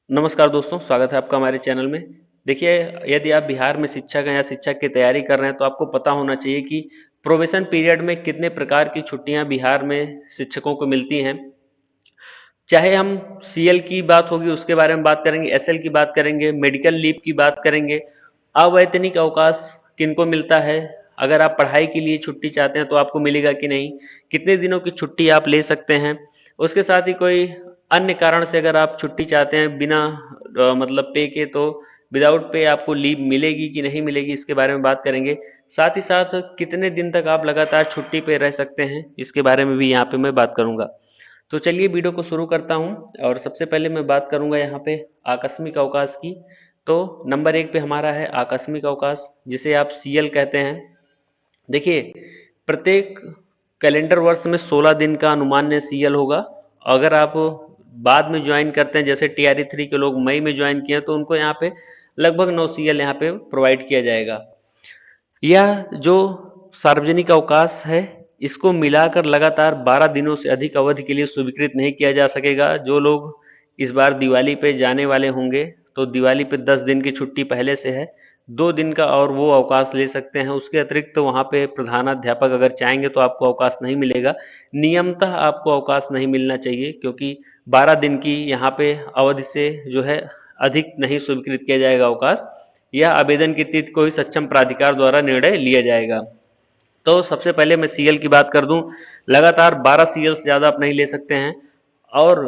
नमस्कार दोस्तों, स्वागत है आपका हमारे चैनल में। देखिए, यदि आप बिहार में शिक्षक हैं या शिक्षक की तैयारी कर रहे हैं तो आपको पता होना चाहिए कि प्रोबेशन पीरियड में कितने प्रकार की छुट्टियां बिहार में शिक्षकों को मिलती हैं। चाहे हम सीएल की बात होगी उसके बारे में बात करेंगे, एसएल की बात करेंगे, मेडिकल लीव की बात करेंगे, अवैतनिक अवकाश किनको मिलता है, अगर आप पढ़ाई के लिए छुट्टी चाहते हैं तो आपको मिलेगा कि नहीं, कितने दिनों की छुट्टी आप ले सकते हैं। उसके साथ ही कोई अन्य कारण से अगर आप छुट्टी चाहते हैं बिना मतलब पे के, तो विदाउट पे आपको लीव मिलेगी कि नहीं मिलेगी, इसके बारे में बात करेंगे। साथ ही साथ कितने दिन तक आप लगातार छुट्टी पे रह सकते हैं, इसके बारे में भी यहाँ पे मैं बात करूँगा। तो चलिए वीडियो को शुरू करता हूँ और सबसे पहले मैं बात करूँगा यहाँ पे आकस्मिक अवकाश की। तो नंबर एक पे हमारा है आकस्मिक अवकाश, जिसे आप सीएल कहते हैं। देखिए, प्रत्येक कैलेंडर वर्ष में 16 दिन का अनुमान्य सीएल होगा। अगर आप बाद में ज्वाइन करते हैं, जैसे टीआरई 3 के लोग मई में ज्वाइन किए तो उनको यहाँ पे लगभग 9 सीएल यहाँ पे प्रोवाइड किया जाएगा। यह जो सार्वजनिक अवकाश है, इसको मिलाकर लगातार 12 दिनों से अधिक अवधि के लिए स्वीकृत नहीं किया जा सकेगा। जो लोग इस बार दिवाली पे जाने वाले होंगे तो दिवाली पे 10 दिन की छुट्टी पहले से है, 2 दिन का और वो अवकाश ले सकते हैं। उसके अतिरिक्त तो वहाँ पे प्रधानाध्यापक अगर चाहेंगे तो आपको अवकाश नहीं मिलेगा। नियमतः आपको अवकाश नहीं मिलना चाहिए, क्योंकि 12 दिन की यहाँ पे अवधि से जो है अधिक नहीं स्वीकृत किया जाएगा अवकाश। यह आवेदन की तिथि को ही सक्षम प्राधिकार द्वारा निर्णय लिया जाएगा। तो सबसे पहले मैं सीएल की बात कर दूं, लगातार 12 सीएल से ज़्यादा आप नहीं ले सकते हैं। और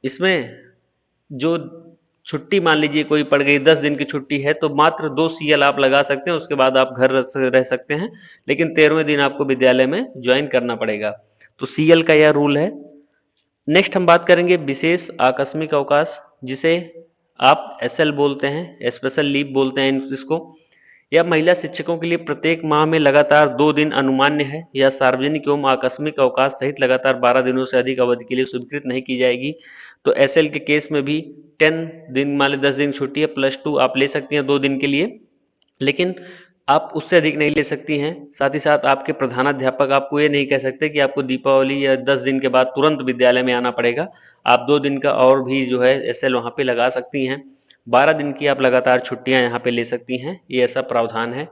इसमें जो छुट्टी मान लीजिए कोई पड़ गई, 10 दिन की छुट्टी है तो मात्र 2 सीएल आप लगा सकते हैं, उसके बाद आप घर रह सकते हैं। लेकिन 13वें दिन आपको विद्यालय में ज्वाइन करना पड़ेगा। तो सीएल का यह रूल है। नेक्स्ट हम बात करेंगे विशेष आकस्मिक अवकाश, जिसे आप एसएल बोलते हैं, स्पेशल लीव बोलते हैं इसको। यह महिला शिक्षकों के लिए प्रत्येक माह में लगातार 2 दिन अनुमान्य है। यह सार्वजनिक एवं आकस्मिक अवकाश सहित लगातार 12 दिनों से अधिक अवधि के लिए स्वीकृत नहीं की जाएगी। तो एसएल के केस में भी 10 दिन, मान ली 10 दिन छुट्टी है +2 आप ले सकती हैं 2 दिन के लिए, लेकिन आप उससे अधिक नहीं ले सकती हैं। साथ ही साथ आपके प्रधानाध्यापक आपको ये नहीं कह सकते कि आपको दीपावली या 10 दिन के बाद तुरंत विद्यालय में आना पड़ेगा। आप 2 दिन का और भी जो है एसएल वहाँ पे लगा सकती हैं। 12 दिन की आप लगातार छुट्टियाँ यहाँ पे ले सकती हैं, ये ऐसा प्रावधान है।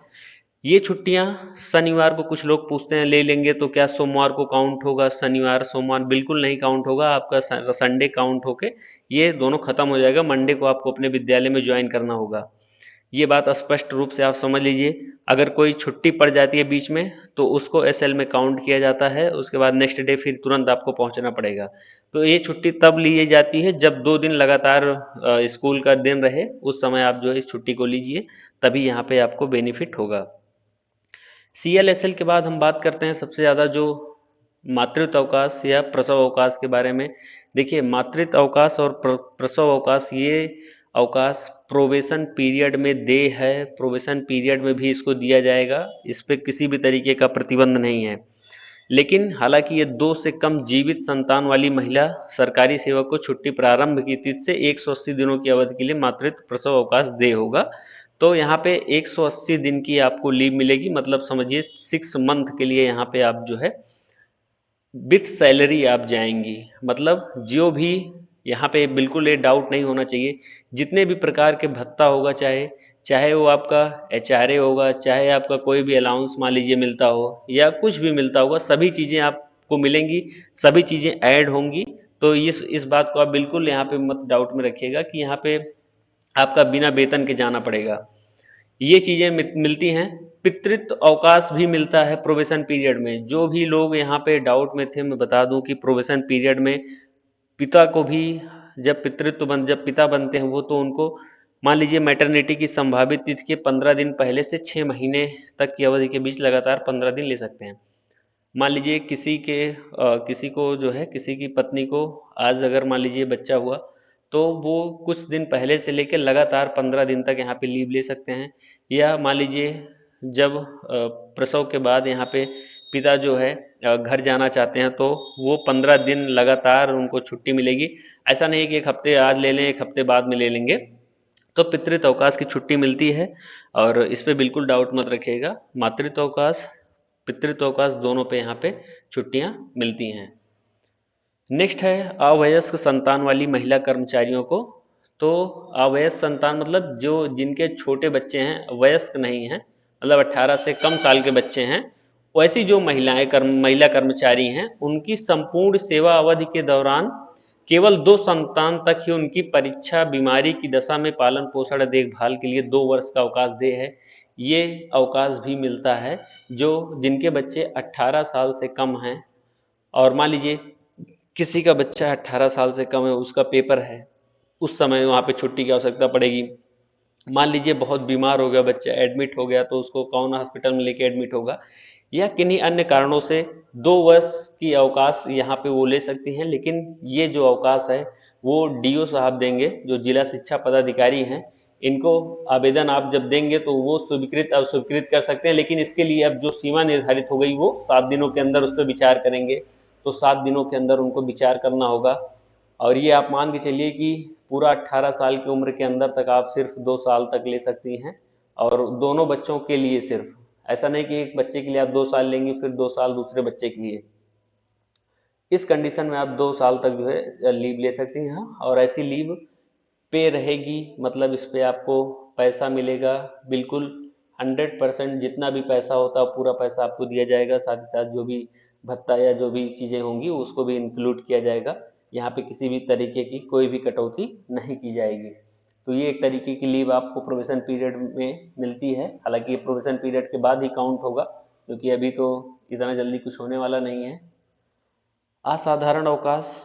ये छुट्टियाँ शनिवार को कुछ लोग पूछते हैं ले लेंगे तो क्या सोमवार को काउंट होगा? शनिवार सोमवार बिल्कुल नहीं काउंट होगा, आपका संडे काउंट होके ये दोनों खत्म हो जाएगा। मंडे को आपको अपने विद्यालय में ज्वाइन करना होगा। ये बात स्पष्ट रूप से आप समझ लीजिए। अगर कोई छुट्टी पड़ जाती है बीच में तो उसको एसएल में काउंट किया जाता है, उसके बाद नेक्स्ट डे फिर तुरंत आपको पहुंचना पड़ेगा। तो ये छुट्टी तब ली जाती है जब 2 दिन लगातार स्कूल का दिन रहे, उस समय आप जो है इस छुट्टी को लीजिए, तभी यहाँ पे आपको बेनिफिट होगा। सीएलएसएल के बाद हम बात करते हैं सबसे ज़्यादा जो मातृत्व अवकाश या प्रसव अवकाश के बारे में। देखिए, मातृत्व अवकाश और प्रसव अवकाश, ये अवकाश प्रोबेशन पीरियड में दे है, प्रोबेशन पीरियड में भी इसको दिया जाएगा। इस पर किसी भी तरीके का प्रतिबंध नहीं है। लेकिन हालांकि ये 2 से कम जीवित संतान वाली महिला सरकारी सेवक को छुट्टी प्रारंभ की तिथि से 180 दिनों की अवधि के लिए मातृत्व प्रसव अवकाश दे होगा। तो यहाँ पे 180 दिन की आपको लीव मिलेगी, मतलब समझिए 6 मंथ के लिए यहाँ पे आप जो है विथ सैलरी आप जाएंगी। मतलब जो भी यहाँ पे बिल्कुल ये डाउट नहीं होना चाहिए, जितने भी प्रकार के भत्ता होगा, चाहे चाहे वो आपका एचआरए होगा, चाहे आपका कोई भी अलाउंस मान लीजिए मिलता हो या कुछ भी मिलता होगा, सभी चीज़ें आपको मिलेंगी, सभी चीज़ें ऐड होंगी। तो इस बात को आप बिल्कुल यहाँ पे मत डाउट में रखिएगा कि यहाँ पे आपका बिना वेतन के जाना पड़ेगा। ये चीज़ें मिलती हैं। पितृत्व अवकाश भी मिलता है प्रोबेशन पीरियड में। जो भी लोग यहाँ पे डाउट में थे, मैं बता दूं कि प्रोबेशन पीरियड में पिता को भी, जब पिता बनते हैं वो, तो उनको मान लीजिए मैटरनिटी की संभावित तिथि के 15 दिन पहले से 6 महीने तक की अवधि के बीच लगातार 15 दिन ले सकते हैं। मान लीजिए किसी को जो है, किसी की पत्नी को आज अगर मान लीजिए बच्चा हुआ, तो वो कुछ दिन पहले से लेकर लगातार 15 दिन तक यहाँ पे लीव ले सकते हैं। या मान लीजिए जब प्रसव के बाद यहाँ पे पिता जो है घर जाना चाहते हैं, तो वो 15 दिन लगातार उनको छुट्टी मिलेगी। ऐसा नहीं कि एक हफ्ते आज ले लें एक हफ्ते बाद में ले लेंगे। तो पितृत्व अवकाश की छुट्टी मिलती है और इस पे बिल्कुल डाउट मत रखिएगा। मातृत्व अवकाश, पितृत्व अवकाश दोनों पे यहाँ पे छुट्टियाँ मिलती हैं। नेक्स्ट है अवयस्क संतान वाली महिला कर्मचारियों को। तो अवयस्क संतान मतलब जो जिनके छोटे बच्चे हैं, वयस्क नहीं हैं, मतलब 18 से कम साल के बच्चे हैं, वैसी जो महिला कर्मचारी हैं, उनकी संपूर्ण सेवा अवधि के दौरान केवल 2 संतान तक ही उनकी परीक्षा, बीमारी की दशा में पालन पोषण देखभाल के लिए 2 वर्ष का अवकाश दे है। ये अवकाश भी मिलता है जो जिनके बच्चे 18 साल से कम हैं, और मान लीजिए किसी का बच्चा 18 साल से कम है, उसका पेपर है, उस समय वहाँ पे छुट्टी की आवश्यकता पड़ेगी। मान लीजिए बहुत बीमार हो गया बच्चा, एडमिट हो गया, तो उसको कौन हॉस्पिटल में लेके एडमिट होगा, या किन्हीं अन्य कारणों से 2 वर्ष की अवकाश यहाँ पे वो ले सकती हैं। लेकिन ये जो अवकाश है वो डीओ साहब देंगे, जो जिला शिक्षा पदाधिकारी हैं। इनको आवेदन आप जब देंगे तो वो स्वीकृत अस्वीकृत कर सकते हैं, लेकिन इसके लिए अब जो सीमा निर्धारित हो गई वो 7 दिनों के अंदर उस पर विचार करेंगे। तो 7 दिनों के अंदर उनको विचार करना होगा। और ये आप मान के चलिए कि पूरा 18 साल की उम्र के अंदर तक आप सिर्फ 2 साल तक ले सकती हैं, और दोनों बच्चों के लिए सिर्फ, ऐसा नहीं कि एक बच्चे के लिए आप 2 साल लेंगे फिर 2 साल दूसरे बच्चे के लिए। इस कंडीशन में आप 2 साल तक जो है लीव ले सकती हैं। और ऐसी लीव पे रहेगी, मतलब इस पे आपको पैसा मिलेगा बिल्कुल 100%। जितना भी पैसा होता है पूरा पैसा आपको दिया जाएगा, साथ ही साथ जो भी भत्ता या जो भी चीज़ें होंगी उसको भी इंक्लूड किया जाएगा। यहाँ पे किसी भी तरीके की कोई भी कटौती नहीं की जाएगी। तो ये एक तरीके की लीव आपको प्रोबेशन पीरियड में मिलती है। हालांकि ये प्रोबेशन पीरियड के बाद ही काउंट होगा, क्योंकि अभी तो इतना जल्दी कुछ होने वाला नहीं है। असाधारण अवकाश,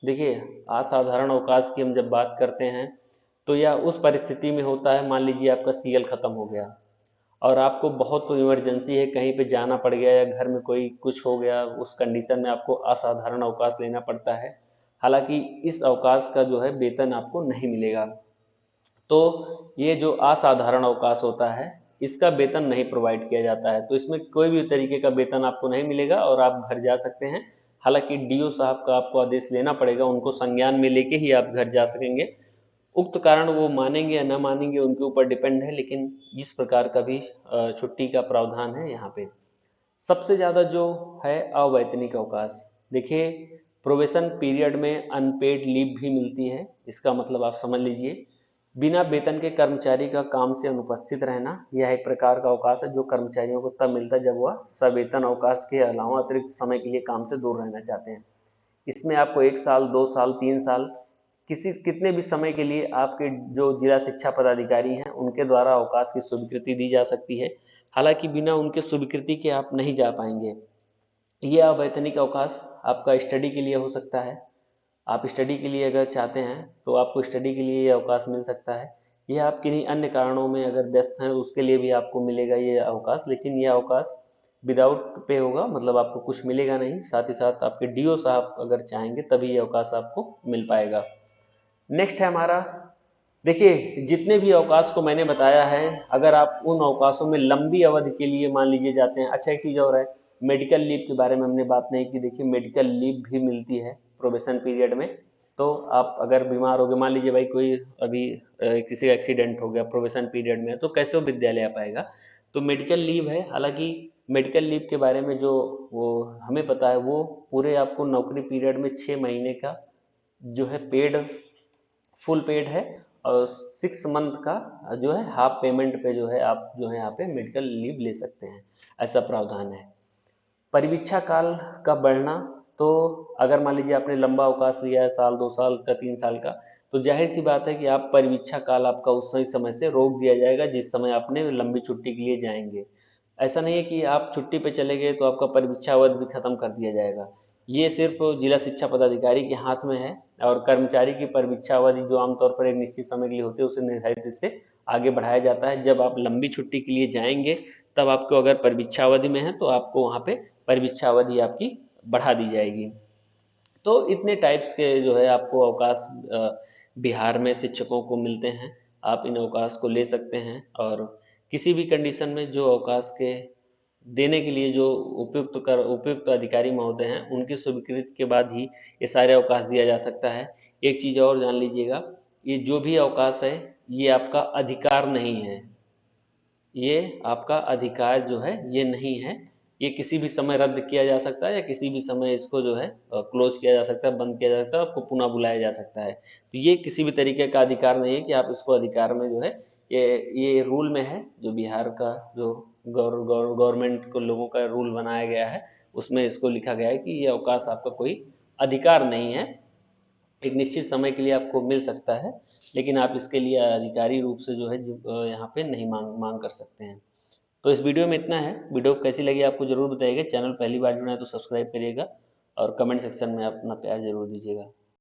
देखिए असाधारण अवकाश की हम जब बात करते हैं तो यह उस परिस्थिति में होता है, मान लीजिए आपका सीएल ख़त्म हो गया और आपको बहुत तो इमरजेंसी है, कहीं पे जाना पड़ गया या घर में कोई कुछ हो गया, उस कंडीशन में आपको असाधारण अवकाश लेना पड़ता है। हालांकि इस अवकाश का जो है वेतन आपको नहीं मिलेगा। तो ये जो असाधारण अवकाश होता है इसका वेतन नहीं प्रोवाइड किया जाता है, तो इसमें कोई भी तरीके का वेतन आपको नहीं मिलेगा और आप घर जा सकते हैं। हालांकि डीओ साहब का आपको आदेश लेना पड़ेगा, उनको संज्ञान में लेके ही आप घर जा सकेंगे। उक्त कारण वो मानेंगे या न मानेंगे उनके ऊपर डिपेंड है, लेकिन इस प्रकार का भी छुट्टी का प्रावधान है यहाँ पे। सबसे ज़्यादा जो है अवैतनिक अवकाश, देखिए प्रोबेशन पीरियड में अनपेड लीव भी मिलती है। इसका मतलब आप समझ लीजिए, बिना वेतन के कर्मचारी का काम से अनुपस्थित रहना, यह एक प्रकार का अवकाश है जो कर्मचारियों को तब मिलता है जब वह सवेतन अवकाश के अलावा अतिरिक्त समय के लिए काम से दूर रहना चाहते हैं। इसमें आपको 1 साल, 2 साल, 3 साल, किसी कितने भी समय के लिए आपके जो जिला शिक्षा पदाधिकारी हैं उनके द्वारा अवकाश की स्वीकृति दी जा सकती है। हालांकि बिना उनके स्वीकृति के आप नहीं जा पाएंगे। ये अवैतनिक अवकाश आपका स्टडी के लिए हो सकता है। आप स्टडी के लिए अगर चाहते हैं तो आपको स्टडी के लिए ये अवकाश मिल सकता है, या आप किन्हीं अन्य कारणों में अगर व्यस्त हैं उसके लिए भी आपको मिलेगा ये अवकाश। लेकिन ये अवकाश विदाउट पे होगा, मतलब आपको कुछ मिलेगा नहीं। साथ ही साथ आपके डीओ साहब अगर चाहेंगे तभी ये अवकाश आपको मिल पाएगा। नेक्स्ट है हमारा, देखिए जितने भी अवकाश को मैंने बताया है, अगर आप उन अवकाशों में लंबी अवधि के लिए मान लीजिए जाते हैं। अच्छा एक चीज़ और है, मेडिकल लीव के बारे में हमने बात नहीं की। देखिए मेडिकल लीव भी मिलती है प्रोबेशन पीरियड में। तो आप अगर बीमार हो गए, मान लीजिए भाई कोई अभी किसी का एक्सीडेंट हो गया, प्रोबेशन पीरियड में है, तो कैसे वो विद्यालय आ पाएगा। तो मेडिकल लीव है। हालांकि मेडिकल लीव के बारे में जो वो हमें पता है, वो पूरे आपको नौकरी पीरियड में 6 महीने का जो है पेड, फुल पेड है, और 6 मंथ का जो है हाफ पेमेंट पे जो है आप जो है यहाँ पे मेडिकल लीव ले सकते हैं, ऐसा प्रावधान है। परिवीक्षा काल का बढ़ना, तो अगर मान लीजिए आपने लंबा अवकाश लिया है, साल 2 साल का, 3 साल का, तो जाहिर सी बात है कि आप परिवीक्षा काल आपका उस सही समय से रोक दिया जाएगा जिस समय आपने लंबी छुट्टी के लिए जाएंगे। ऐसा नहीं है कि आप छुट्टी पे चले गए तो आपका परिवीक्षा अवधि भी खत्म कर दिया जाएगा। ये सिर्फ जिला शिक्षा पदाधिकारी के हाथ में है, और कर्मचारी की परिवीक्षा अवधि जो आमतौर पर एक निश्चित समय के लिए होती है उसे निर्धारित इससे आगे बढ़ाया जाता है। जब आप लंबी छुट्टी के लिए जाएंगे तब आपको अगर परिवीक्षा अवधि में है तो आपको वहाँ पे परिवीक्षा अवधि आपकी बढ़ा दी जाएगी। तो इतने टाइप्स के जो है आपको अवकाश बिहार में शिक्षकों को मिलते हैं। आप इन अवकाश को ले सकते हैं, और किसी भी कंडीशन में जो अवकाश के देने के लिए जो उपयुक्त अधिकारी महोदय हैं उनकी स्वीकृति के बाद ही ये सारे अवकाश दिया जा सकता है। एक चीज़ और जान लीजिएगा, ये जो भी अवकाश है ये आपका अधिकार नहीं है, ये आपका अधिकार जो है ये नहीं है, ये किसी भी समय रद्द किया जा सकता है या किसी भी समय इसको जो है क्लोज किया जा सकता है, बंद किया जा सकता है, आपको पुनः बुलाया जा सकता है। तो ये किसी भी तरीके का अधिकार नहीं है कि आप इसको अधिकार में जो है, ये रूल में है, जो बिहार का जो गवर्नमेंट को लोगों का रूल बनाया गया है, उसमें इसको लिखा गया है कि ये अवकाश आपका कोई अधिकार नहीं है। एक निश्चित समय के लिए आपको मिल सकता है, लेकिन आप इसके लिए आधिकारिक रूप से जो है यहाँ पे नहीं मांग मांग कर सकते हैं। तो इस वीडियो में इतना है। वीडियो कैसी लगी आपको ज़रूर बताइएगा। चैनल पहली बार जुड़ा है तो सब्सक्राइब करिएगा और कमेंट सेक्शन में अपना प्यार जरूर दीजिएगा।